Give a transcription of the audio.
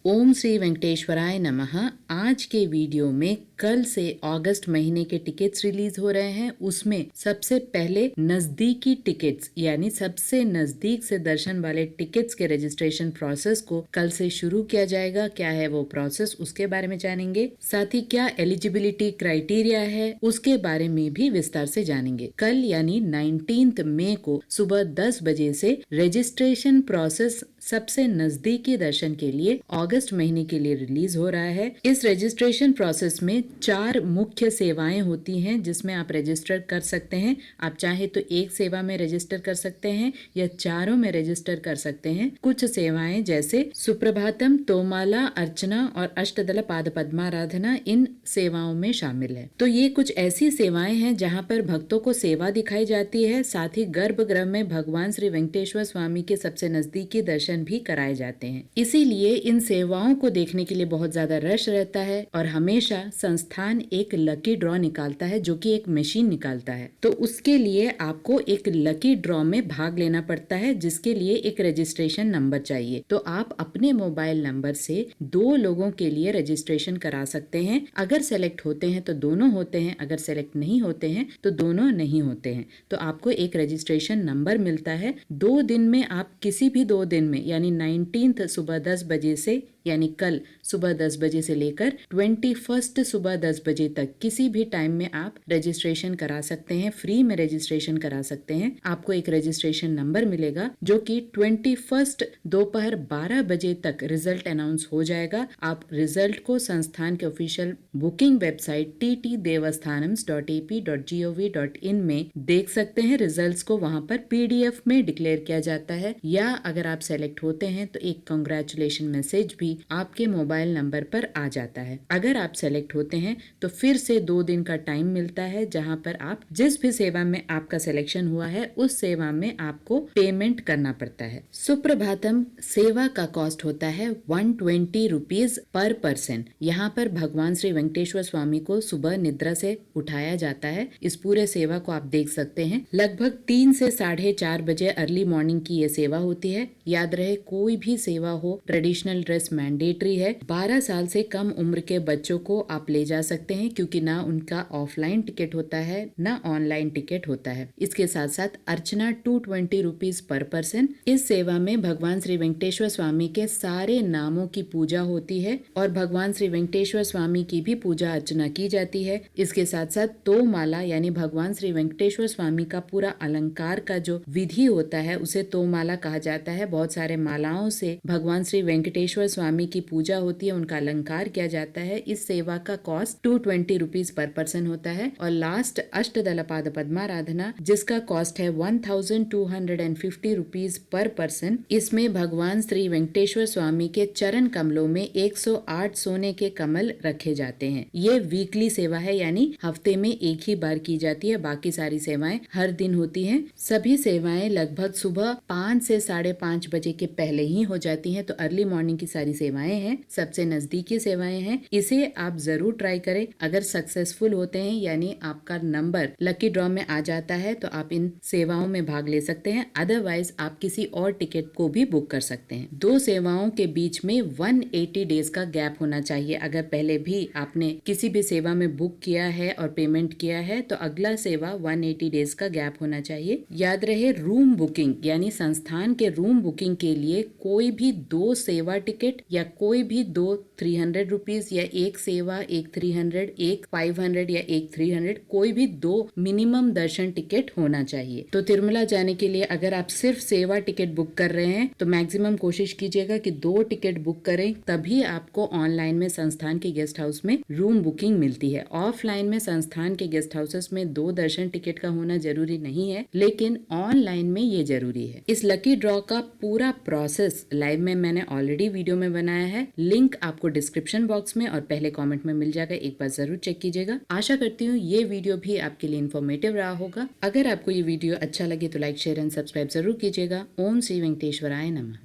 ओम श्री वेंकटेश्वराय नमः। आज के वीडियो में कल से अगस्त महीने के टिकट्स रिलीज हो रहे हैं। उसमें सबसे पहले नजदीकी टिकट्स यानी सबसे नजदीक से दर्शन वाले टिकट्स के रजिस्ट्रेशन प्रोसेस को कल से शुरू किया जाएगा। क्या है वो प्रोसेस, उसके बारे में जानेंगे। साथ ही क्या एलिजिबिलिटी क्राइटेरिया है उसके बारे में भी विस्तार से जानेंगे। कल यानी 19 मई को सुबह 10 बजे से रजिस्ट्रेशन प्रोसेस सबसे नजदीकी दर्शन के लिए अगस्त महीने के लिए रिलीज हो रहा है। इस रजिस्ट्रेशन प्रोसेस में 4 मुख्य सेवाएं होती हैं जिसमें आप रजिस्टर कर सकते हैं। आप चाहे तो एक सेवा में रजिस्टर कर सकते हैं या चारों में रजिस्टर कर सकते हैं। कुछ सेवाएं जैसे सुप्रभातम, तोमाला, अर्चना और अष्टदल पाद पद्माराधना इन सेवाओं में शामिल है। तो ये कुछ ऐसी सेवाएं हैं जहां पर भक्तों को सेवा दिखाई जाती है। साथ ही गर्भगृह में भगवान श्री वेंकटेश्वर स्वामी के सबसे नजदीकी दर्शन भी कराए जाते हैं। इसीलिए इन सेवाओं को देखने के लिए बहुत ज्यादा रश रहता है और हमेशा संस्थान एक लकी ड्रॉ निकालता है जो कि एक मशीन निकालता है। तो उसके लिए आपको एक लकी ड्रॉ में भाग लेना पड़ता है जिसके लिए एक रजिस्ट्रेशन नंबर चाहिए। तो आप अपने मोबाइल नंबर से 2 लोगों के लिए रजिस्ट्रेशन करा सकते हैं। अगर सेलेक्ट होते हैं तो दोनों होते हैं, अगर सेलेक्ट नहीं होते हैं तो दोनों नहीं होते हैं। तो आपको एक रजिस्ट्रेशन नंबर मिलता है। 2 दिन में आप किसी भी 2 दिन में यानी 19 सुबह 10 बजे से यानी कल सुबह 10 बजे से लेकर 21 सुबह 10 बजे तक किसी भी टाइम में आप रजिस्ट्रेशन करा सकते हैं। फ्री में रजिस्ट्रेशन करा सकते हैं। आपको एक रजिस्ट्रेशन नंबर मिलेगा जो कि 21 दोपहर 12 बजे तक रिजल्ट अनाउंस हो जाएगा। आप रिजल्ट को संस्थान के ऑफिशियल बुकिंग वेबसाइट ttdevaस्थानम्स.ap.gov.in में देख सकते हैं। रिजल्ट्स को वहां पर PDF में डिक्लेयर किया जाता है। या अगर आप सेलेक्ट होते हैं तो एक कांग्रेचुलेशन मैसेज भी आपके मोबाइल नंबर पर आ जाता है। अगर आप सेलेक्ट होते हैं तो फिर से 2 दिन का टाइम मिलता है जहां पर आप जिस भी सेवा में आपका सिलेक्शन हुआ है उस सेवा में आपको पेमेंट करना पड़ता है। सुप्रभातम सेवा का कॉस्ट होता है 120 रुपीज पर पर्सन। यहाँ पर भगवान श्री वेंकटेश्वर स्वामी को सुबह निद्रा से उठाया जाता है। इस पूरे सेवा को आप देख सकते हैं। लगभग 3 से 4:30 बजे अर्ली मॉर्निंग की ये सेवा होती है। याद रहे कोई भी सेवा हो ट्रेडिशनल ड्रेस मैंडेटरी है। 12 साल से कम उम्र के बच्चों को आप ले जा सकते हैं क्योंकि ना उनका ऑफलाइन टिकट होता है ना ऑनलाइन टिकट होता है। इसके साथ साथ अर्चना 220 रुपीज पर पर्सन। इस सेवा में भगवान श्री वेंकटेश्वर स्वामी के सारे नामों की पूजा होती है और भगवान श्री वेंकटेश्वर स्वामी की भी पूजा अर्चना की जाती है। इसके साथ साथ तोमाला यानी भगवान श्री वेंकटेश्वर स्वामी का पूरा अलंकार का जो विधि होता है उसे तोमाला कहा जाता है। बहुत सारे मालाओं से भगवान श्री वेंकटेश्वर स्वामी की पूजा होती है, उनका अलंकार किया जाता है। इस सेवा का कॉस्ट 220 रुपीज पर पर्सन होता है। और लास्ट अष्टदल पाद पद्माराधना जिसका कॉस्ट है 1250 रुपीज पर पर्सन। इसमें भगवान श्री वेंकटेश्वर स्वामी के चरण कमलों में 108 सोने के कमल रखे जाते हैं। ये वीकली सेवा है यानी हफ्ते में एक ही बार की जाती है। बाकी सारी सेवाएं हर दिन होती हैं। सभी सेवाएं लगभग सुबह 5 से 5:30 बजे के पहले ही हो जाती हैं। तो अर्ली मॉर्निंग की सारी सेवाएं हैं, सबसे नजदीकी सेवाएं हैं। इसे आप जरूर ट्राई करें। अगर सक्सेसफुल होते हैं यानी आपका नंबर लकी ड्रॉ में आ जाता है तो आप इन सेवाओं में भाग ले सकते हैं। अदरवाइज आप किसी और टिकट को भी बुक कर सकते हैं। 2 सेवाओं के बीच में 180 डेज का गैप होना चाहिए। अगर पहले भी आपने किसी भी सेवा में बुक किया है और पेमेंट किया है तो अगला सेवा 180 डेज का गैप होना चाहिए। याद रहे रूम बुकिंग यानी संस्थान के रूम बुकिंग के लिए कोई भी 2 सेवा टिकट या कोई भी 2 300 रुपीज या एक सेवा एक 300, एक 500 या एक 300, कोई भी 2 मिनिमम दर्शन टिकट होना चाहिए। तो तिरुमला जाने के लिए अगर आप सिर्फ सेवा टिकट बुक कर रहे हैं तो मैक्सिमम कोशिश कीजिएगा कि 2 टिकट बुक करें, तभी आपको ऑनलाइन में संस्थान के गेस्ट हाउस में रूम बुकिंग मिलती है। ऑफलाइन में संस्थान के गेस्ट हाउसेस में 2 दर्शन टिकट का होना जरूरी नहीं है, लेकिन ऑनलाइन में ये जरूरी है। इस लकी ड्रॉ का पूरा प्रोसेस लाइव में मैंने ऑलरेडी वीडियो में बनाया है। लिंक आपको डिस्क्रिप्शन बॉक्स में और पहले कमेंट में मिल जाएगा। एक बार जरूर चेक कीजिएगा। आशा करती हूँ ये वीडियो भी आपके लिए इन्फॉर्मेटिव रहा होगा। अगर आपको ये वीडियो अच्छा लगे तो लाइक, शेयर एंड सब्सक्राइब जरूर कीजिएगा। ओम श्री वेंकटेश्वराय नमः।